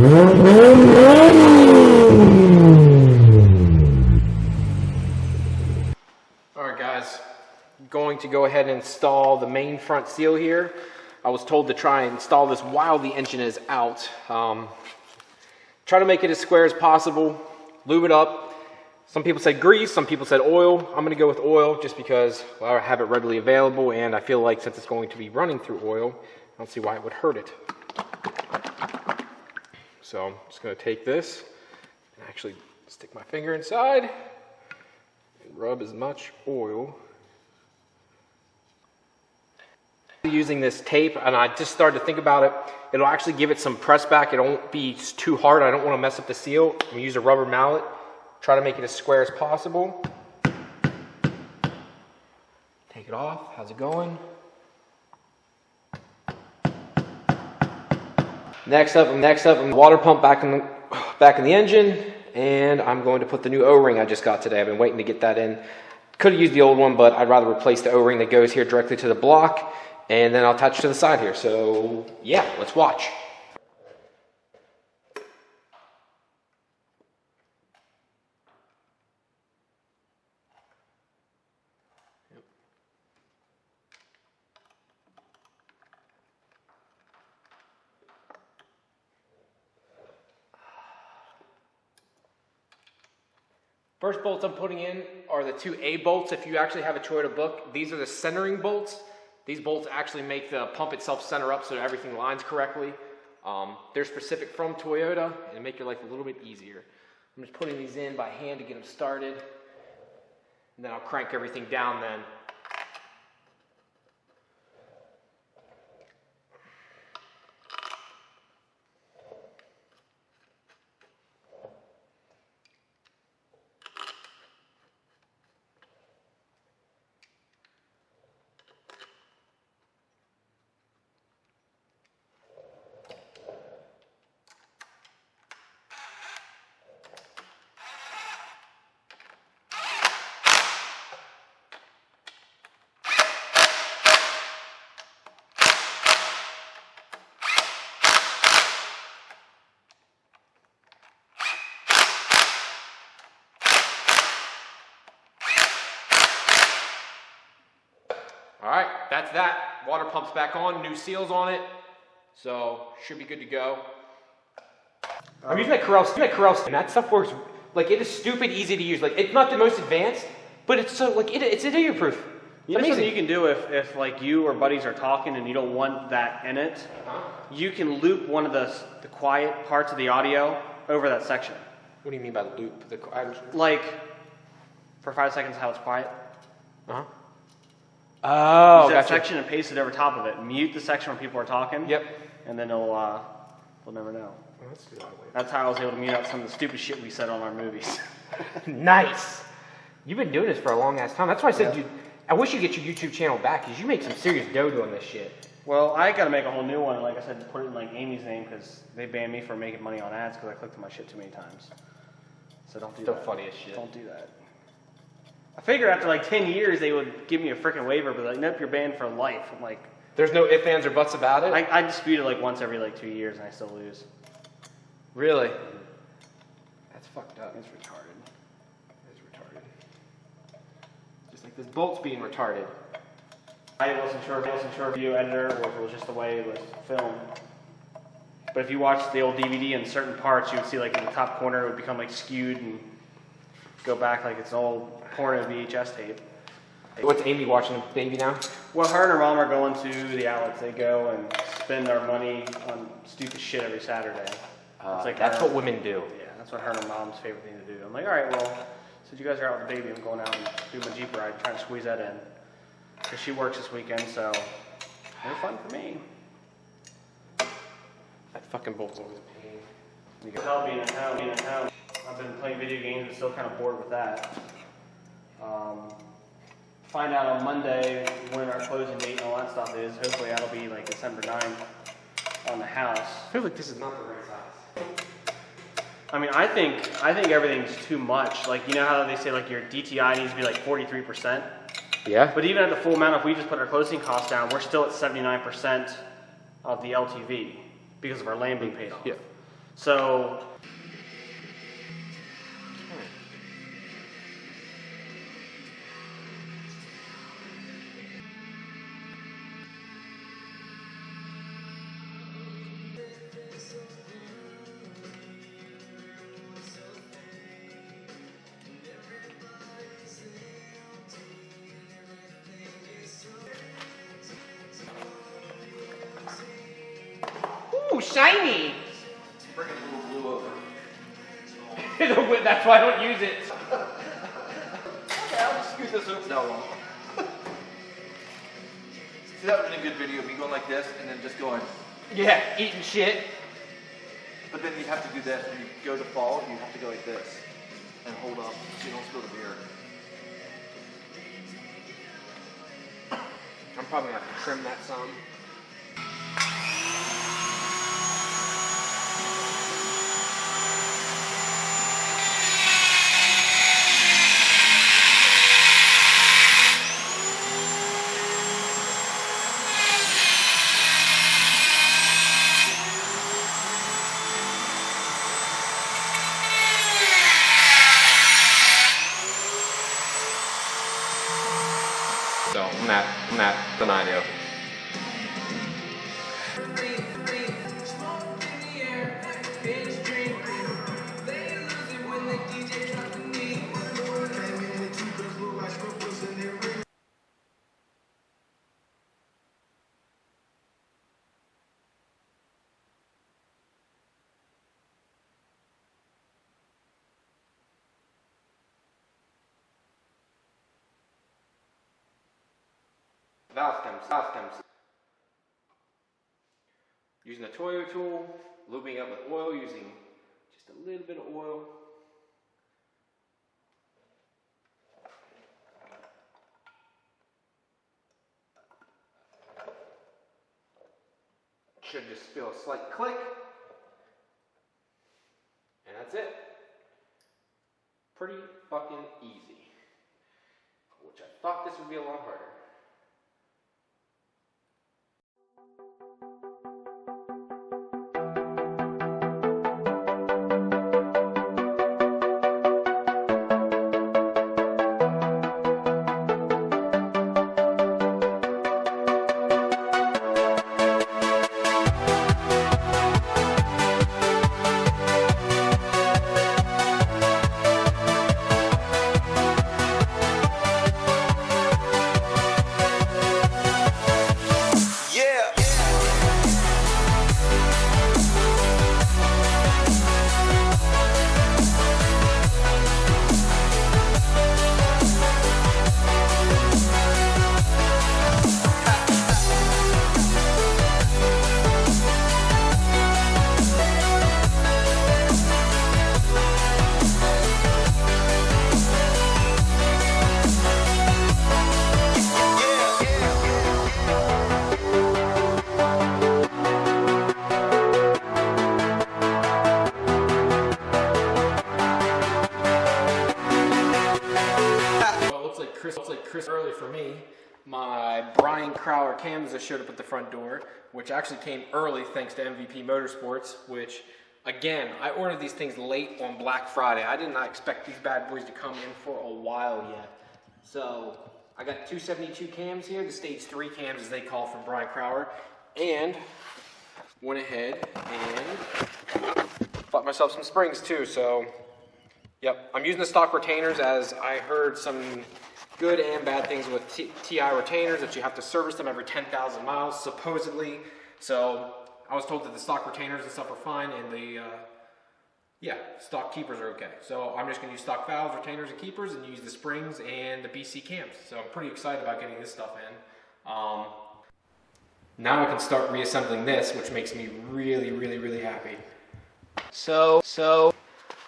Alright guys, I'm going to go ahead and install the main front seal here. I was told to try and install this while the engine is out. Try to make it as square as possible, lube it up. Some people said grease, some people said oil. I'm going to go with oil just because, well, I have it readily available, and I feel like since it's going to be running through oil, I don't see why it would hurt it. So I'm just going to take this and actually stick my finger inside and rub as much oil. Using this tape, and I just started to think about it, it'll actually give it some press back. It won't be too hard. I don't want to mess up the seal. I'm going to use a rubber mallet, try to make it as square as possible. Take it off. How's it going? Next up, water pump back in the engine, and I'm going to put the new O-ring I just got today. I've been waiting to get that in. Could have used the old one, but I'd rather replace the O-ring that goes here directly to the block, and then I'll attach it to the side here. So yeah, let's watch. First bolts I'm putting in are the two A bolts. If you actually have a Toyota book, these are the centering bolts. These bolts actually make the pump itself center up so that everything lines correctly. They're specific from Toyota and make your life a little bit easier. I'm just putting these in by hand to get them started, and then I'll crank everything down then. Alright, that's that. Water pump's back on, new seals on it, so should be good to go. I'm using that Corel, and that stuff works, like, it is stupid easy to use. Like, it's not the most advanced, but it's so, like, it's idiot proof. You know something you can do if like you or buddies are talking and you don't want that in it? You can loop one of the quiet parts of the audio over that section. What do you mean by loop? Like, for 5 seconds how it's quiet. Oh, use that section and paste it over top of it. Mute the section when people are talking. Yep. And then they'll never know. Let's do that way. That's how I was able to mute out some of the stupid shit we said on our movies. Nice. You've been doing this for a long ass time. That's why I said, dude, I wish you get your YouTube channel back because you make some serious dough doing this shit. Well, I got to make a whole new one. Like I said, put it in like Amy's name because they banned me for making money on ads because I clicked on my shit too many times. So don't do that. Still funny as shit. Don't do that. I figure after like 10 years they would give me a freaking waiver, but like, nope, you're banned for life. I'm like, there's no ifs, ands, or buts about it? I dispute it like once every like 2 years and I still lose. Really? That's fucked up. It's retarded. It's retarded. Just like this bolt's being retarded. I wasn't sure if you editor or if it was just the way it was filmed. But if you watch the old DVD in certain parts, you would see like in the top corner it would become like skewed and go back like it's an old porno VHS tape. What's Amy watching, baby, now? Well, her and her mom are going to the outlets. They go and spend our money on stupid shit every Saturday. It's like that's what women do. Yeah, that's what her and her mom's favorite thing to do. I'm like, all right, well, since you guys are out with the baby, I'm going out and do my Jeep ride, trying to squeeze that in. Because she works this weekend, so no fun for me. That fucking bolt's always a pain. You can tell being at home. I've been playing video games and still kind of bored with that. Find out on Monday when our closing date and all that stuff is. Hopefully that'll be like December 9th on the house. I feel like this is not the right size. I mean, I think everything's too much. Like, you know how they say like your DTI needs to be like 43%? Yeah. But even at the full amount, if we just put our closing costs down, we're still at 79% of the LTV because of our land being paid off. Yeah. So Ooh, shiny! Bring a little blue over. That's why I don't use it. Okay, I'll just scoot this over. No, I won't. See, that would have been a good video of me going like this and then just going. Yeah, eating shit. But then you'd have to do this. When you go to fall, you have to go like this and hold up so you don't spill the beer. I'm probably gonna have to trim that some. So I'm at the 9-0. Valve stems. Using a Toyo tool, lubing up with oil, using just a little bit of oil. Should just feel a slight click. And that's it. Pretty fucking easy. Which I thought this would be a lot harder. Chris early for me. My Brian Crowler cams that showed up at the front door, which actually came early thanks to MVP Motorsports, which again, I ordered these things late on Black Friday. I did not expect these bad boys to come in for a while yet. So I got 272 cams here, the stage 3 cams as they call from Brian Crowler, and went ahead and bought myself some springs too. So yep, I'm using the stock retainers as I heard some good and bad things with TI retainers, that you have to service them every 10,000 miles, supposedly. So I was told that the stock retainers and stuff are fine, and the stock keepers are okay. So I'm just going to use stock valves, retainers, and keepers, and use the springs and the BC cams. So I'm pretty excited about getting this stuff in. Now I can start reassembling this, which makes me really, really, really happy. So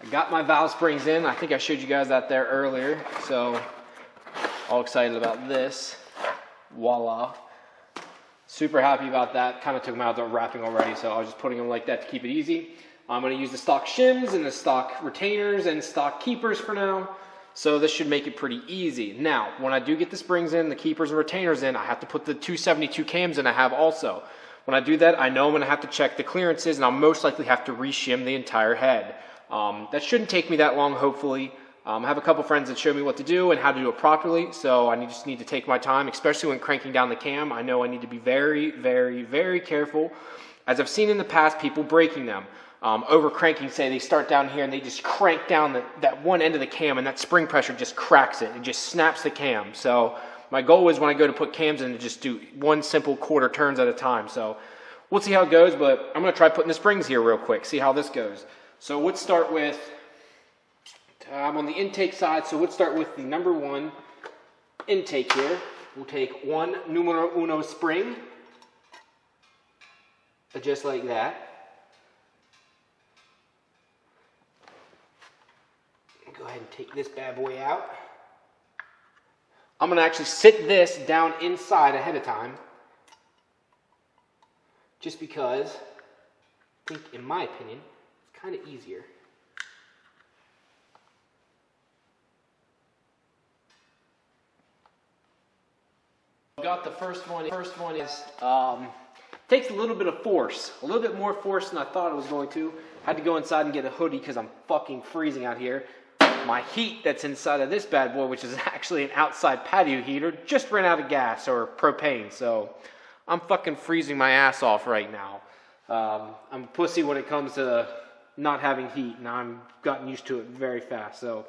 I got my valve springs in. I think I showed you guys that there earlier. So all excited about this. Voila. Super happy about that. Kind of took them out of wrapping already, so I was just putting them like that to keep it easy. I'm going to use the stock shims and the stock retainers and stock keepers for now. So this should make it pretty easy. Now, when I do get the springs in, the keepers and retainers in, I have to put the 272 cams in I have also. When I do that, I know I'm going to have to check the clearances, and I'll most likely have to re-shim the entire head. That shouldn't take me that long, hopefully. I have a couple friends that show me what to do and how to do it properly, so I just need to take my time, especially when cranking down the cam. I know I need to be very, very, very careful, as I've seen in the past people breaking them. Over cranking, say they start down here and they just crank down that one end of the cam, and that spring pressure just cracks it and just snaps the cam. So my goal is when I go to put cams in to just do one simple quarter turns at a time. So we'll see how it goes, but I'm going to try putting the springs here real quick, see how this goes. So let's start with, I'm on the intake side, so let's start with the number 1 intake here. We'll take one numero uno spring, just like that. Go ahead and take this bad boy out. I'm going to actually sit this down inside ahead of time, just because I think, in my opinion, it's kind of easier. Got the first one. First one is takes a little bit of force, a little bit more force than I thought it was going to. Had to go inside and get a hoodie because I'm fucking freezing out here. My heat that's inside of this bad boy, which is actually an outside patio heater, just ran out of gas or propane, so I'm fucking freezing my ass off right now. I'm a pussy when it comes to not having heat, and I've gotten used to it very fast. So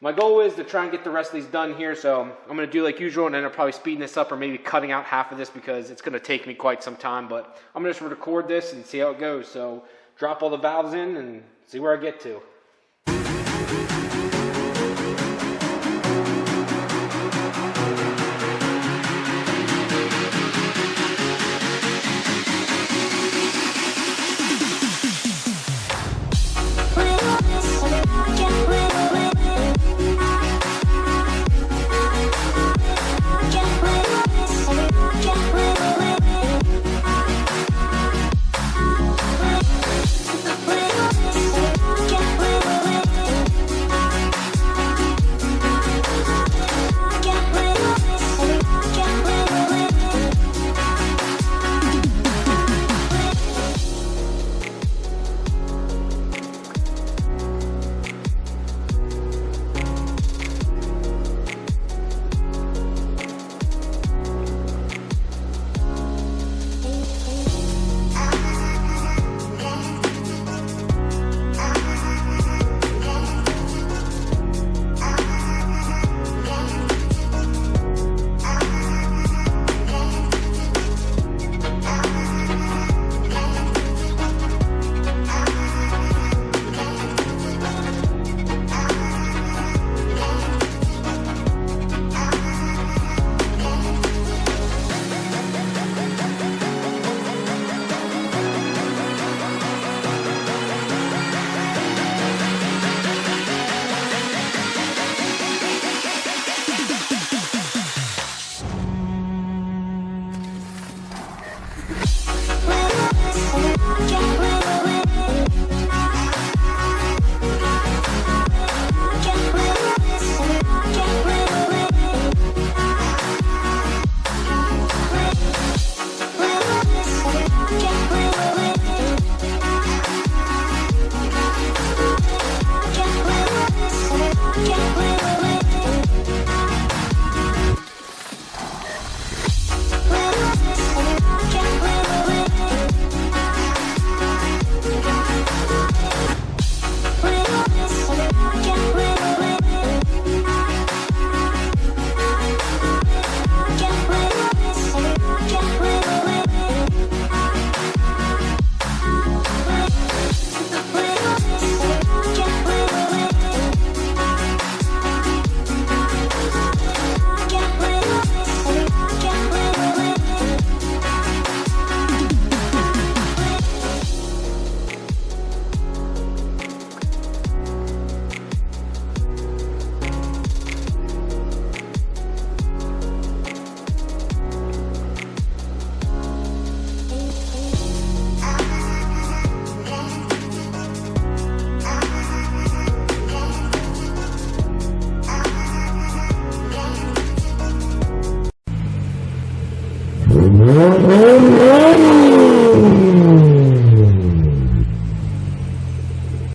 my goal is to try and get the rest of these done here, so I'm going to do like usual, and then I'll probably speeding this up or maybe cutting out half of this because it's going to take me quite some time, but I'm going to just record this and see how it goes. So drop all the valves in and see where I get to.